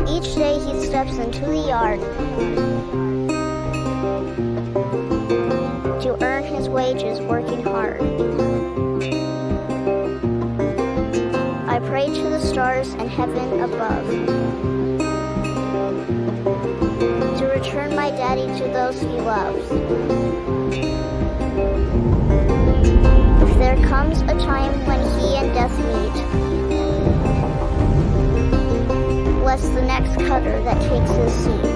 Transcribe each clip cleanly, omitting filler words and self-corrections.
Each day he steps into the yard to earn his wages working hard. I pray to the stars and heaven above to return my daddy to those he loves. If there comes a time when he and death meet, bless the next cutter that takes his seat.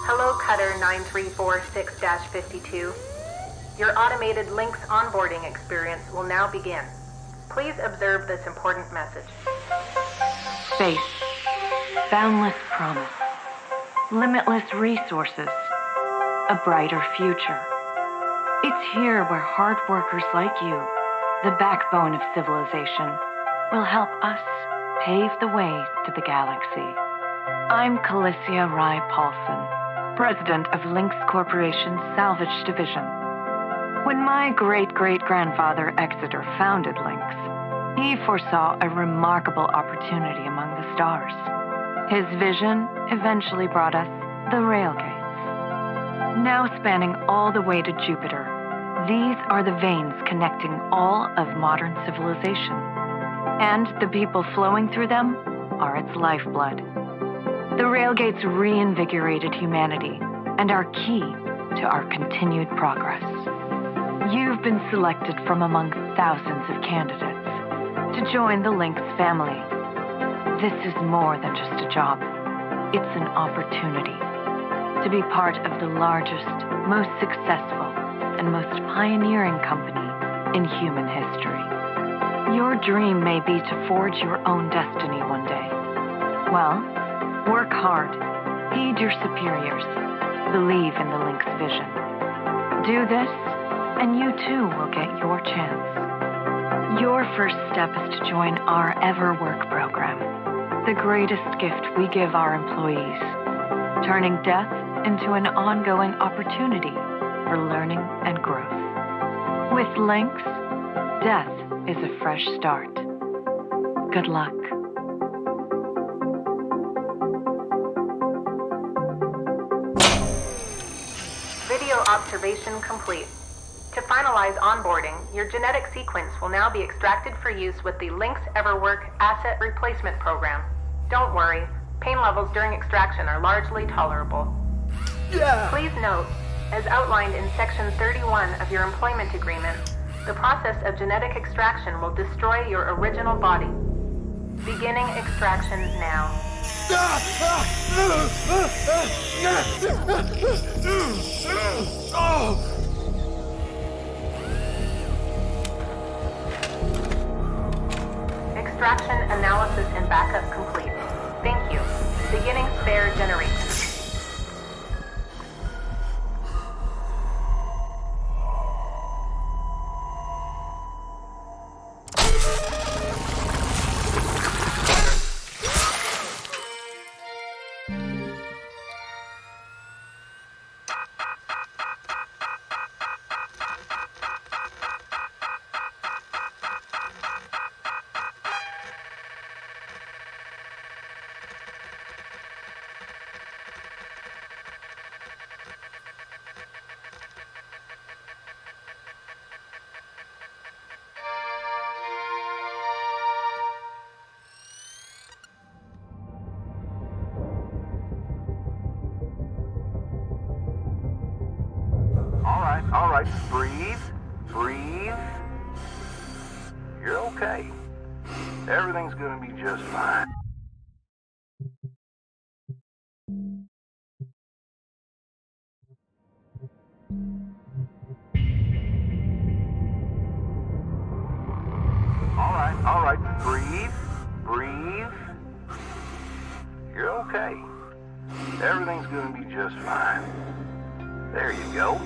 Hello, Cutter 9346-52. Your automated Lynx onboarding experience will now begin. Please observe this important message. Space, boundless promise, limitless resources, a brighter future. It's here where hard workers like you, the backbone of civilization, will help us pave the way to the galaxy. I'm Calicia Rye Paulson, president of Lynx Corporation's Salvage Division. When my great-great-grandfather Exeter founded Lynx, he foresaw a remarkable opportunity among the stars. His vision eventually brought us the railgates. Now spanning all the way to Jupiter, these are the veins connecting all of modern civilization. And the people flowing through them are its lifeblood. The railgates reinvigorated humanity and are key to our continued progress. You've been selected from among thousands of candidates to join the Lynx family. This is more than just a job. It's an opportunity to be part of the largest, most successful, and most pioneering company in human history. Your dream may be to forge your own destiny one day. Well, work hard, heed your superiors, believe in the Lynx vision. Do this, and you too will get your chance. Your first step is to join our EverWork program, the greatest gift we give our employees, turning death into an ongoing opportunity for learning and growth. With Lynx, death is a fresh start. Good luck. Video observation complete. To finalize onboarding, your genetic sequence will now be extracted for use with the Lynx EverWork Asset Replacement Program. Don't worry, pain levels during extraction are largely tolerable. Please note, as outlined in Section 31 of your employment agreement, the process of genetic extraction will destroy your original body. Beginning extraction now. Extraction analysis and backup complete. Thank you. Beginning spare generation. All right, breathe, breathe. You're okay. Everything's gonna be just fine. All right, breathe, breathe. You're okay. Everything's gonna be just fine. There you go.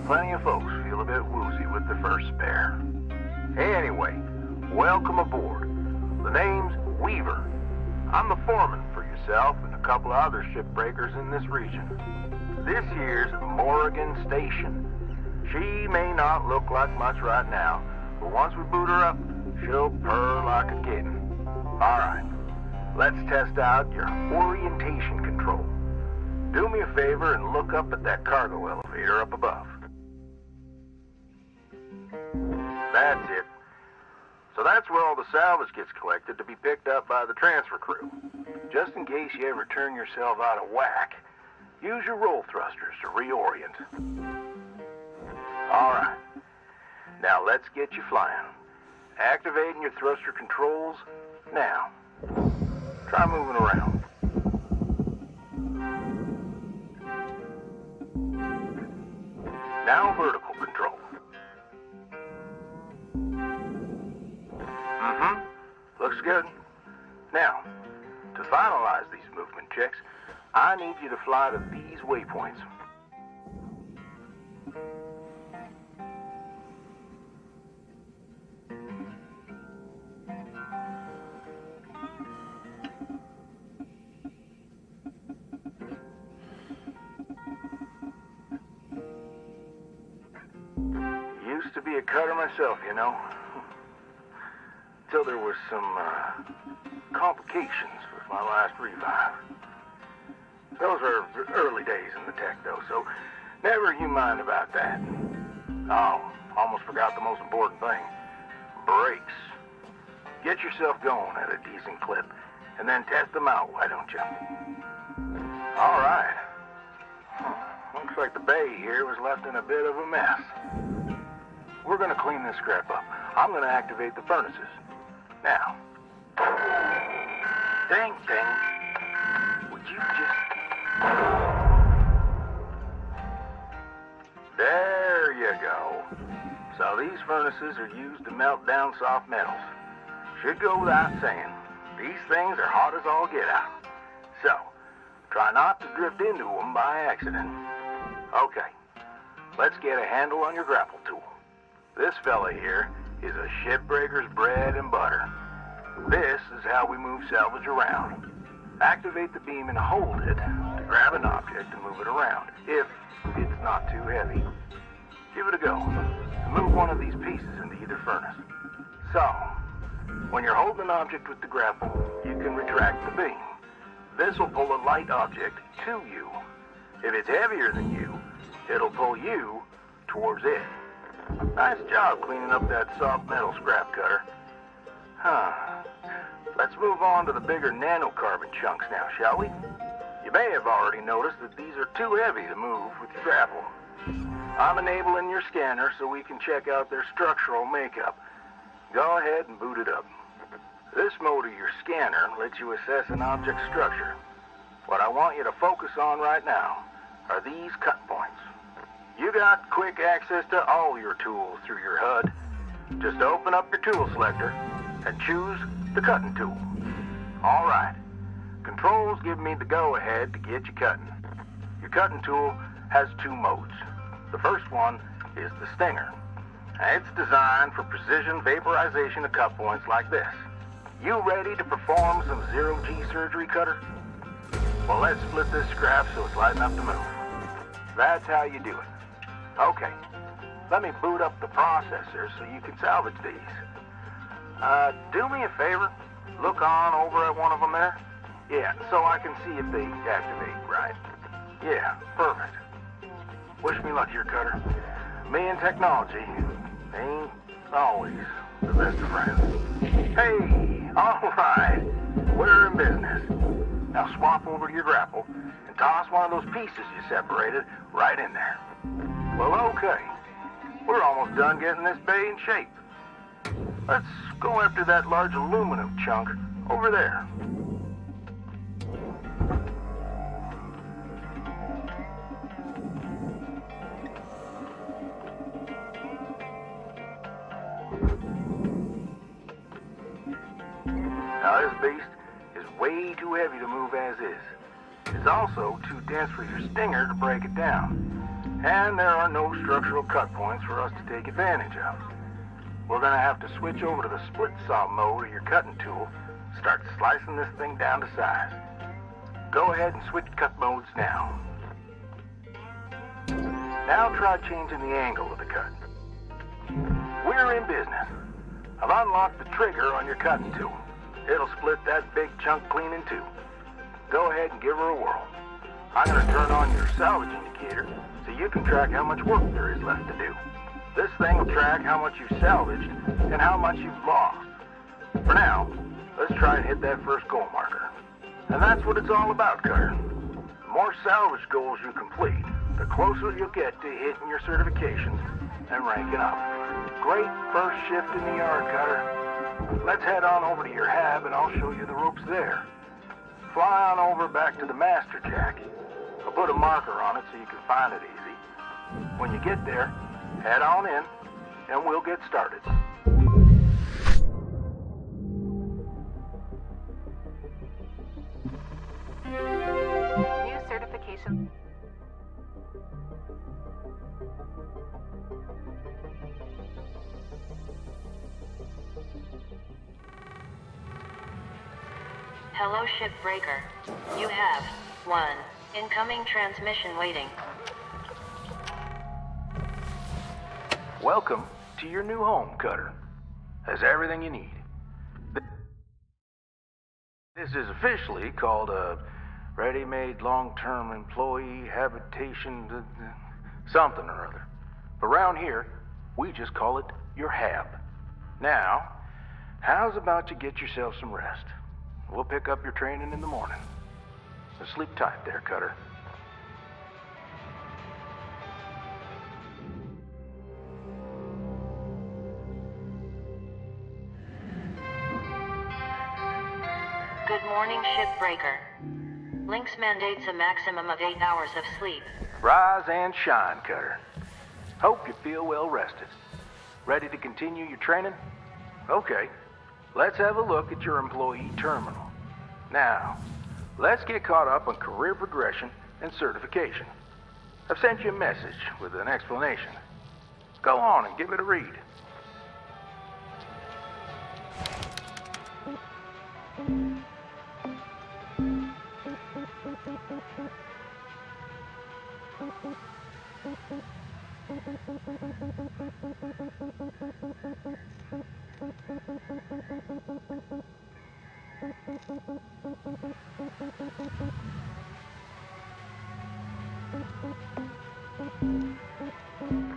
Plenty of folks feel a bit woozy with their first spare. Hey, anyway, welcome aboard. The name's Weaver. I'm the foreman for yourself and a couple of other shipbreakers in this region. This here's Morrigan Station. She may not look like much right now, but once we boot her up, she'll purr like a kitten. All right, let's test out your orientation control. Do me a favor and look up at that cargo elevator up above. That's it. So that's where all the salvage gets collected to be picked up by the transfer crew. Just in case you ever turn yourself out of whack, use your roll thrusters to reorient. All right. Now let's get you flying. Activating your thruster controls now. Try moving around. Now vertical control. Looks good. Now, to finalize these movement checks, I need you to fly to these waypoints. Used to be a cutter myself, you know. Till there was some complications with my last revive. Those were early days in the tech, though, so never you mind about that. Oh, almost forgot the most important thing. Brakes. Get yourself going at a decent clip, and then test them out, why don't you? All right. Looks like the bay here was left in a bit of a mess. We're gonna clean this crap up. I'm gonna activate the furnaces. Now, dang thing, would you just... There you go. So these furnaces are used to melt down soft metals. Should go without saying, these things are hot as all get out. So, try not to drift into them by accident. Okay, let's get a handle on your grapple tool. This fella here is a shipbreaker's bread and butter. This is how we move salvage around. Activate the beam and hold it to grab an object and move it around, if it's not too heavy. Give it a go. Move one of these pieces into either furnace. So, when you're holding an object with the grapple, you can retract the beam. This will pull a light object to you. If it's heavier than you, it'll pull you towards it. Nice job cleaning up that soft metal scrap cutter. Let's move on to the bigger nanocarbon chunks now, shall we? You may have already noticed that these are too heavy to move with your grapple. I'm enabling your scanner so we can check out their structural makeup. Go ahead and boot it up. This mode of your scanner lets you assess an object's structure. What I want you to focus on right now are these cut points. You got quick access to all your tools through your HUD. Just open up your tool selector and choose the cutting tool. All right. Controls give me the go-ahead to get you cutting. Your cutting tool has two modes. The first one is the stinger. It's designed for precision vaporization of cut points like this. You ready to perform some zero-G surgery, cutter? Well, let's split this scrap so it's light enough to move. That's how you do it. Okay, let me boot up the processor so you can salvage these. Do me a favor. Look on over at one of them there. Yeah, so I can see if they activate right. Yeah, perfect. Wish me luck here, cutter. Me and technology ain't always the best of friends. Hey, all right. We're in business. Now swap over to your grapple and toss one of those pieces you separated right in there. Well, okay. We're almost done getting this bay in shape. Let's go after that large aluminum chunk over there. Now, this beast is way too heavy to move as is. It's also too dense for your stinger to break it down. And there are no structural cut points for us to take advantage of. We're going to have to switch over to the split saw mode of your cutting tool, start slicing this thing down to size. Go ahead and switch cut modes now. Now try changing the angle of the cut. We're in business. I've unlocked the trigger on your cutting tool. It'll split that big chunk clean in two. Go ahead and give her a whirl. I'm going to turn on your salvage indicator so you can track how much work there is left to do. This thing will track how much you've salvaged and how much you've lost. For now, let's try and hit that first goal marker. And that's what it's all about, Cutter. The more salvage goals you complete, the closer you'll get to hitting your certifications and ranking up. Great first shift in the yard, Cutter. Let's head on over to your hab and I'll show you the ropes there. Fly on over back to the master jack. I'll put a marker on it so you can find it easy. When you get there, head on in and we'll get started. New certification. Hello, Shipbreaker. You have one incoming transmission waiting. Welcome to your new home, Cutter. Has everything you need. This is officially called a ready-made long-term employee habitation something or other. Around here, we just call it your hab. Now, how's about you get yourself some rest? We'll pick up your training in the morning. So sleep tight there, Cutter. Good morning, Shipbreaker. Lynx mandates a maximum of 8 hours of sleep. Rise and shine, Cutter. Hope you feel well rested. Ready to continue your training? Okay, let's have a look at your employee terminal. Now, let's get caught up on career progression and certification. I've sent you a message with an explanation. Go on and give it a read.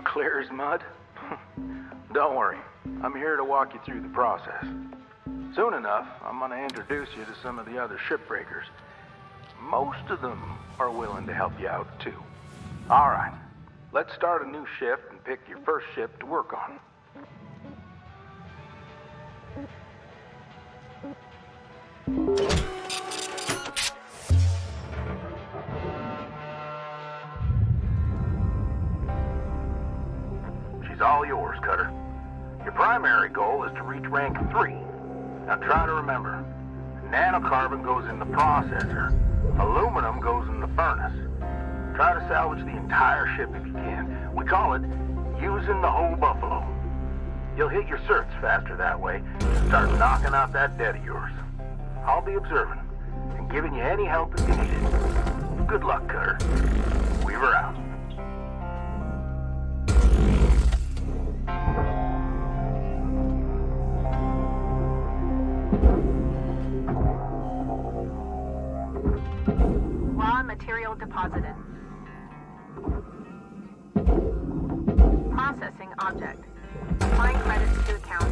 Clear as mud? Don't worry, I'm here to walk you through the process. Soon enough, I'm going to introduce you to some of the other shipbreakers. Most of them are willing to help you out, too. All right, let's start a new shift and pick your first ship to work on. She's all yours, Cutter. Your primary goal is to reach rank 3. Now try to remember, nanocarbon goes in the processor, aluminum goes in the furnace. Try to salvage the entire ship if you can. We call it using the whole buffalo. You'll hit your certs faster that way and start knocking out that debt of yours. I'll be observing and giving you any help if you need it. Good luck, Cutter. Weaver out. Raw material deposited. Processing object. Applying credits to account.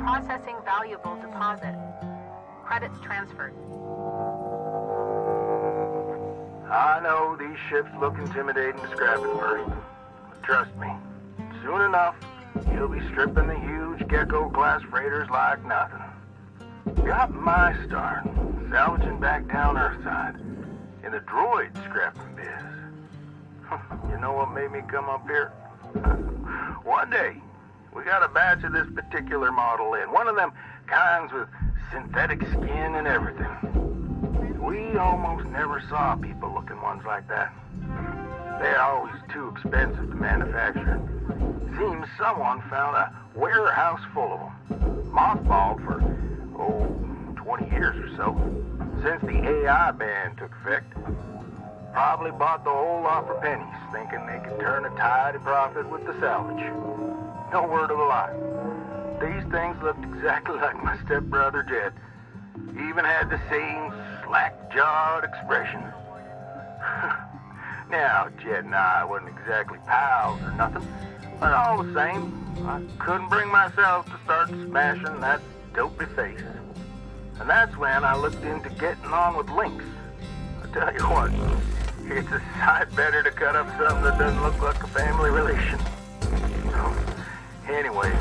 Processing valuable deposit. Credits transferred. I know these ships look intimidating to scrap at first, but trust me, soon enough, you'll be stripping the huge Gecko-class freighters like nothing. Got my start, salvaging back down Earthside, in the droid scrapping biz. You know what made me come up here? One day, we got a batch of this particular model in, one of them kinds with synthetic skin and everything. We almost never saw people-looking ones like that. They're always too expensive to manufacture. Seems someone found a warehouse full of them, mothballed for, 20 years or so, since the AI ban took effect. Probably bought the whole lot for pennies, thinking they could turn a tidy profit with the salvage. No word of a lie. These things looked exactly like my stepbrother Jed. Even had the same slack-jawed expression. Now, Jed and I wasn't exactly pals or nothing, but all the same, I couldn't bring myself to start smashing that dopey face. And that's when I looked into getting on with Lynx. I tell you what, it's a sight better to cut up something that doesn't look like a family relation. Anyway,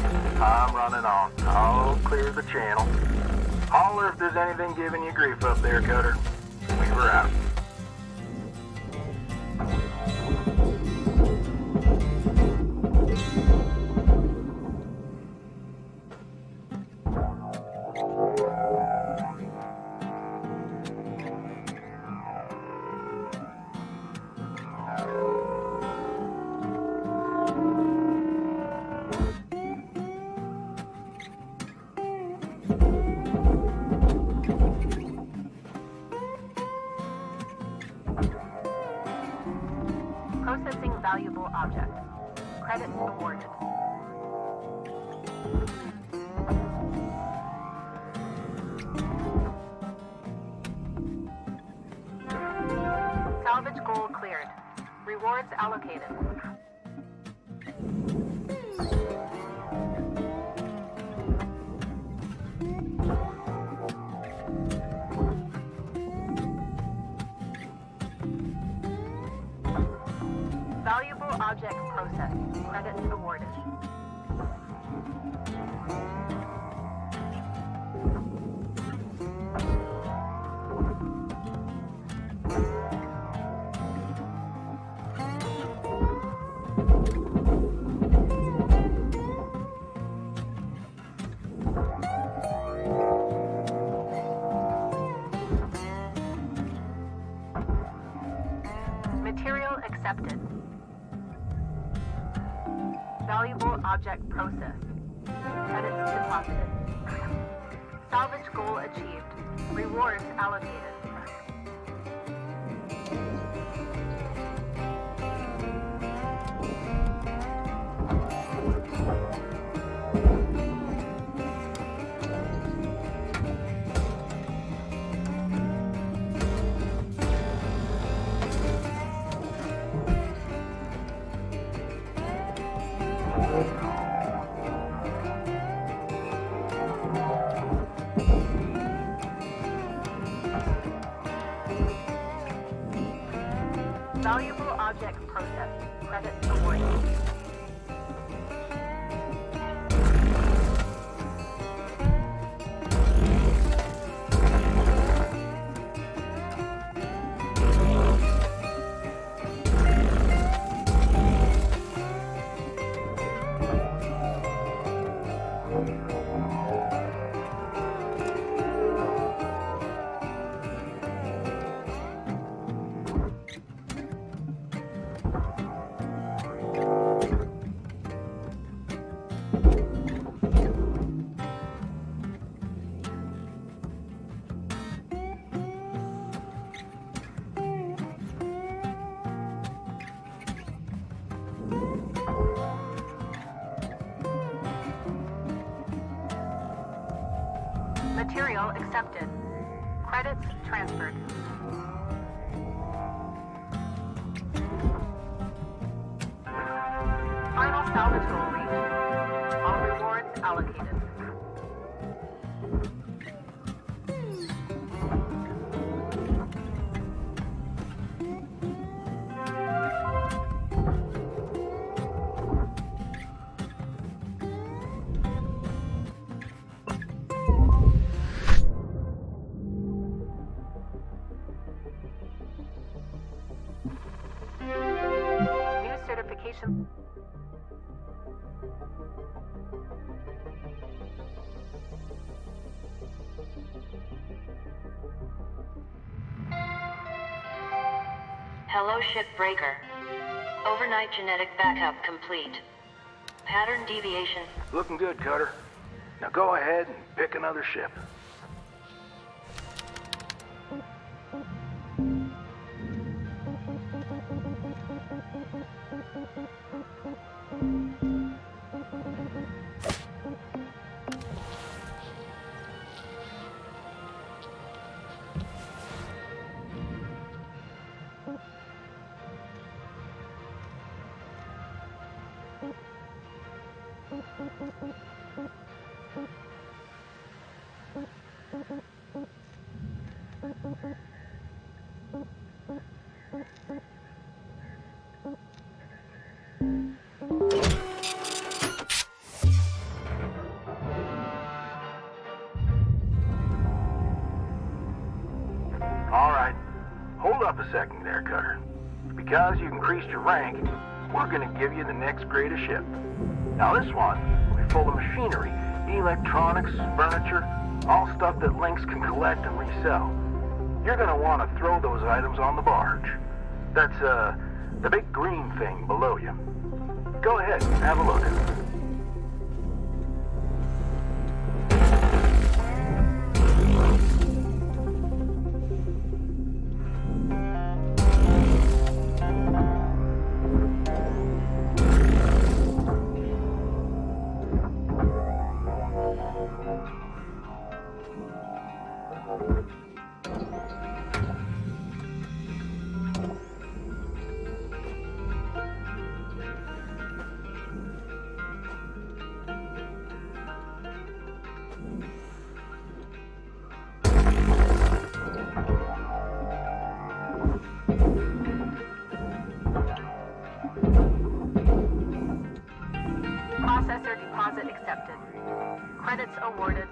I'm running on. I'll clear the channel. Holler if there's anything giving you grief up there, Cutter. We were out. Processing valuable object. Credits awarded. Salvage goal cleared. Rewards allocated. Valuable object processed. Credits awarded. Material accepted. Valuable object processed. Credits deposited. Salvage goal achieved. Rewards allocated. Valuable object processed. Credits awarded. Material accepted. Credits transferred. Final salvage goal reached. All rewards allocated. maximum. Hello, Shipbreaker. Overnight genetic backup complete. Pattern deviation. Looking good, Cutter. Now go ahead and pick another ship. All right. Hold up a second there, Cutter. Because you've increased your rank, we're gonna give you the next greatest ship. Now this one will be full of machinery, electronics, furniture, all stuff that Lynx can collect and resell. You're gonna want to throw those items on the barge. That's, the big green thing below you. Go ahead and have a look. Processor deposit accepted. Credits awarded.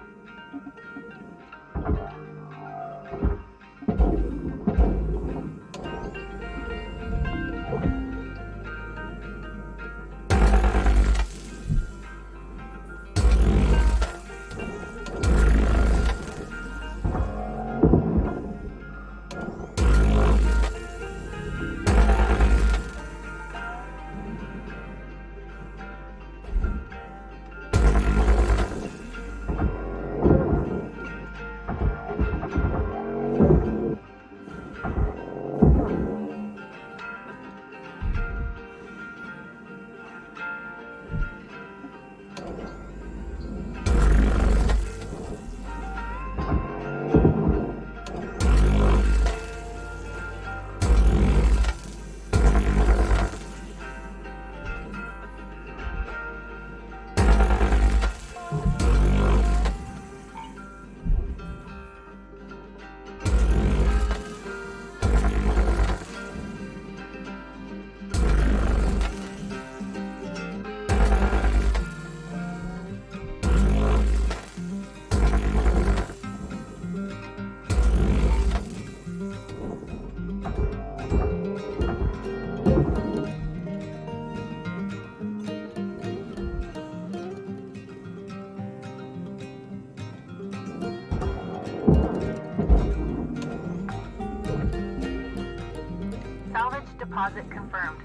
Salvage deposit confirmed.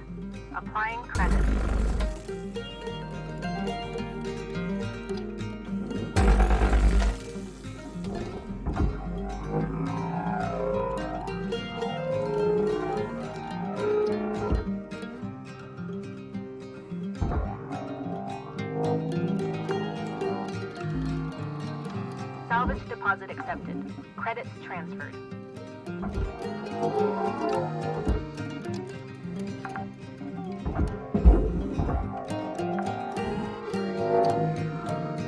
Applying credit. Salvage deposit accepted. Credits transferred.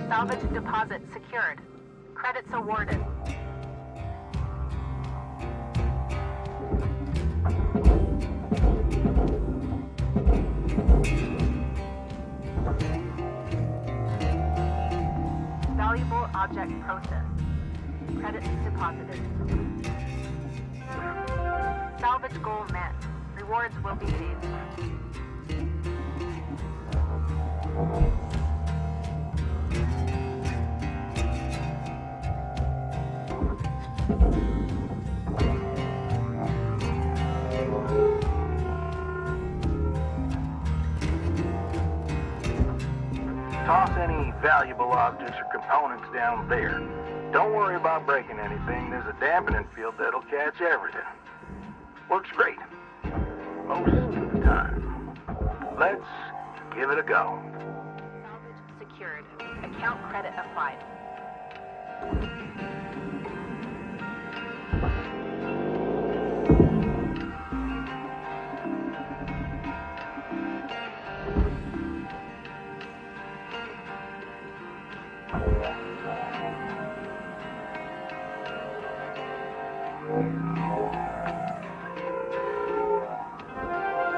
Salvage deposit secured. Credits awarded. Valuable object processed. Credits deposited. Salvage goal met. Rewards will be paid. Toss any valuable objects or components down there. Don't worry about breaking anything. There's a dampening field that'll catch everything. Works great. Most of the time. Let's give it a go. Salvage secured. Account credit applied.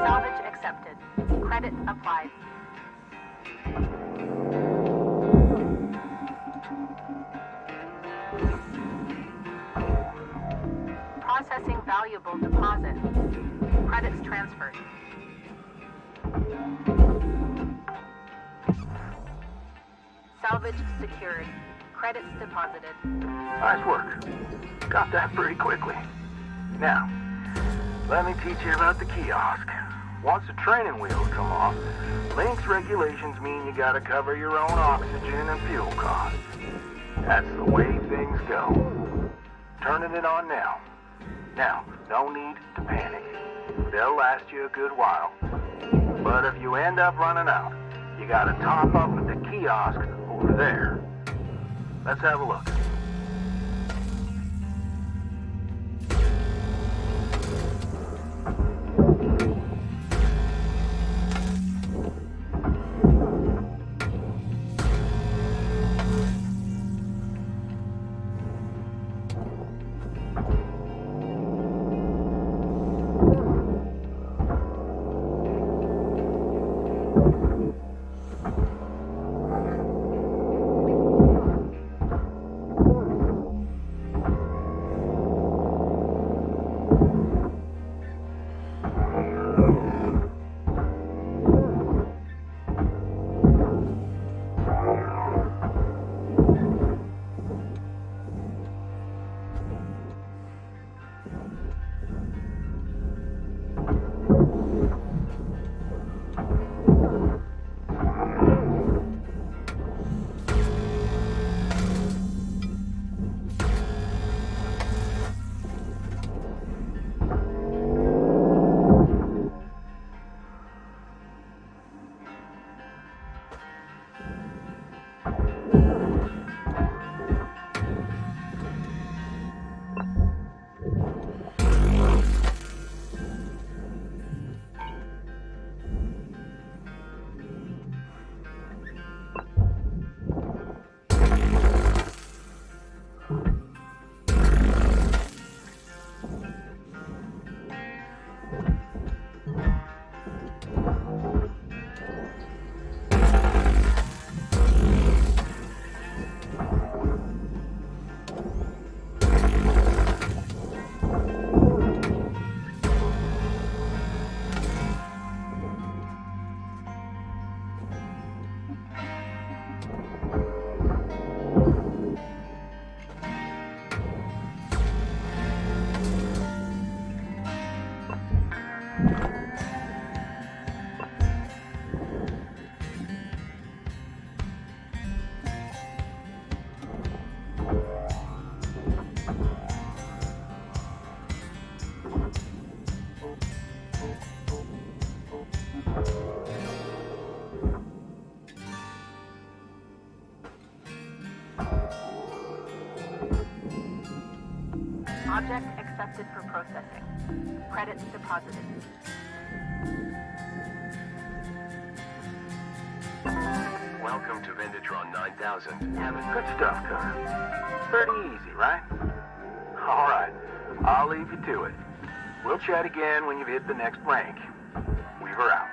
Salvage accepted. Credit applied. Processing valuable deposit. Credits transferred. Salvage secured. Credits deposited. Nice work. Got that pretty quickly. Now, let me teach you about the kiosk. Once the training wheels come off, Link's regulations mean you gotta cover your own oxygen and fuel costs. That's the way things go. Turning it on now. Now, no need to panic. They'll last you a good while. But if you end up running out, you gotta top up at the kiosk over there. Let's have a look. Object accepted for processing. Credits deposited. Welcome to Vindatron 9000. Good stuff, Cutter. Pretty easy, right? All right, I'll leave you to it. We'll chat again when you've hit the next rank. Weaver out.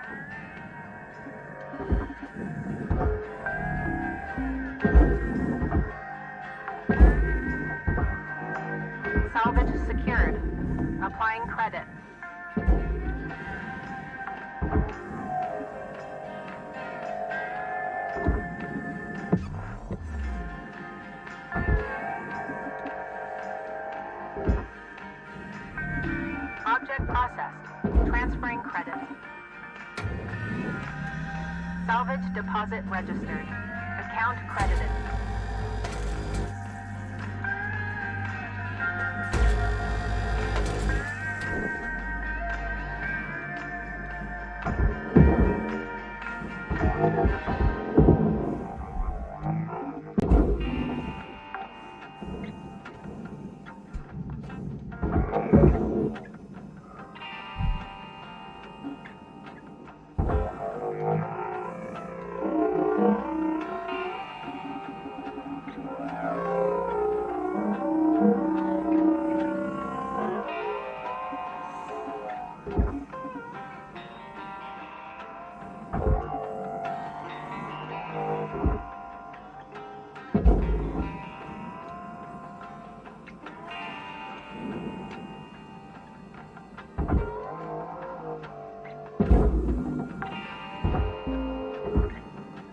Salvage secured. Applying credit. Transferring credits. Salvage deposit registered. Account credited.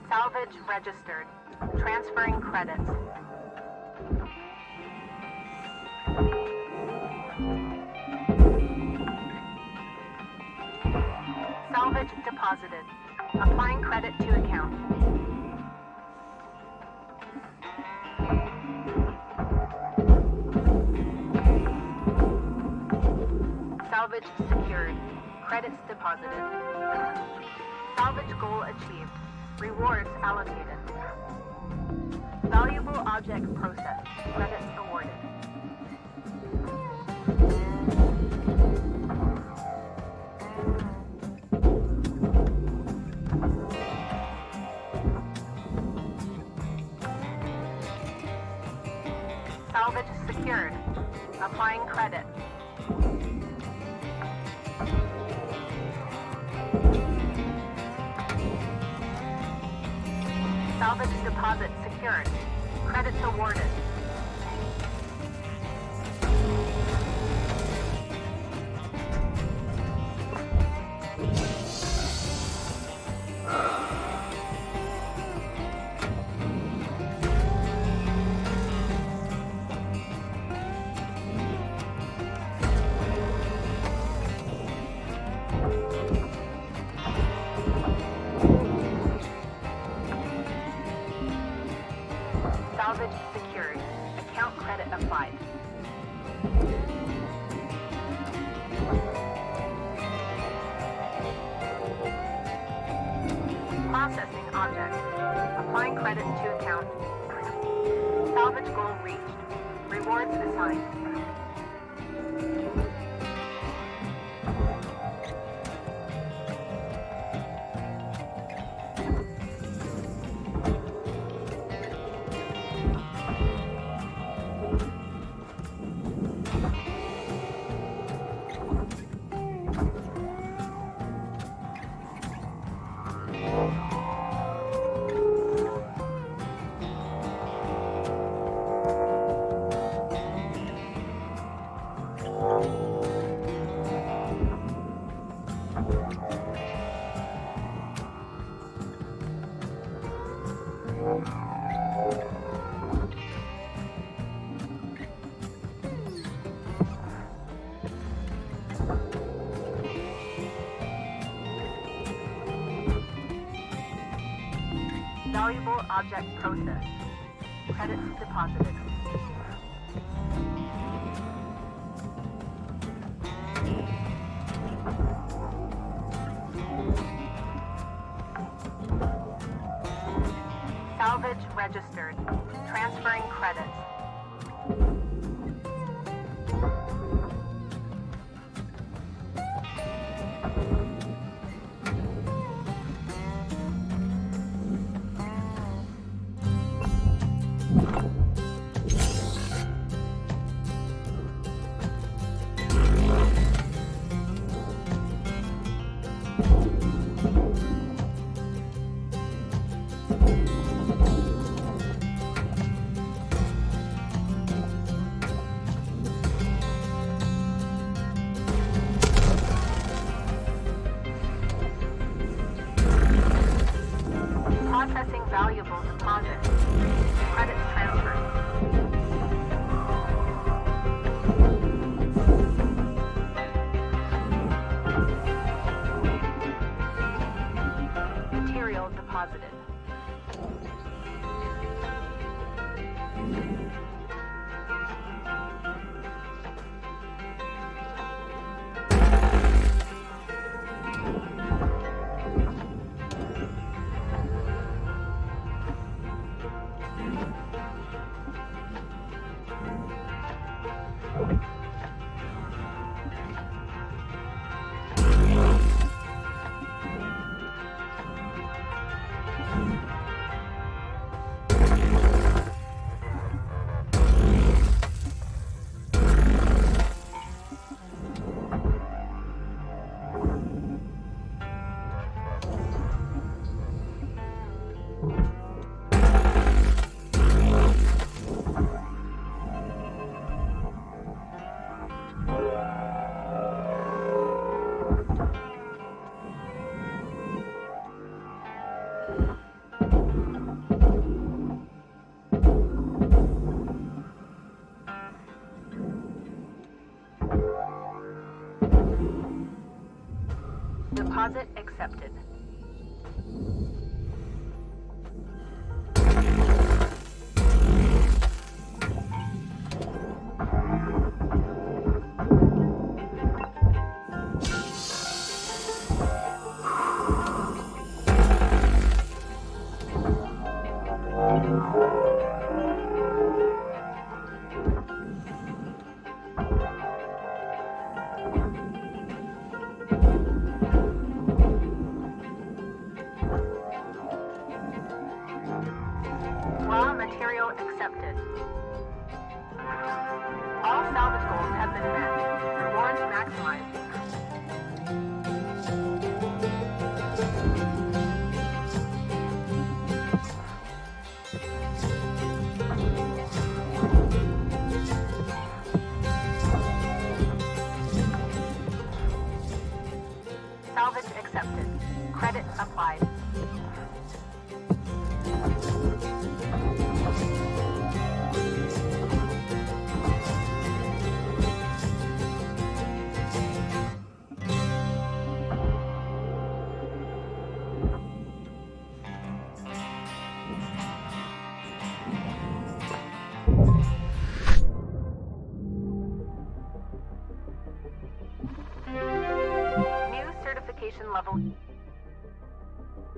Salvage registered. Transferring credits. Salvage deposited. Applying credit to account. Salvage secured. Credits deposited. Salvage goal achieved. Rewards allocated. Valuable object processed. Credits awarded. Salvage secured. Applying credit. Salvage deposit secured. Credits awarded. Salvage secured. Account credit applied. Processing object. Applying credit to account. Salvage goal reached. Rewards assigned. Valuable object processed. Credits deposited. Salvage registered. Transferring credits. Deposit accepted. Raw material accepted. All salvage goals have been met. Rewards maximized. Salvage accepted. Credit applied. New certification level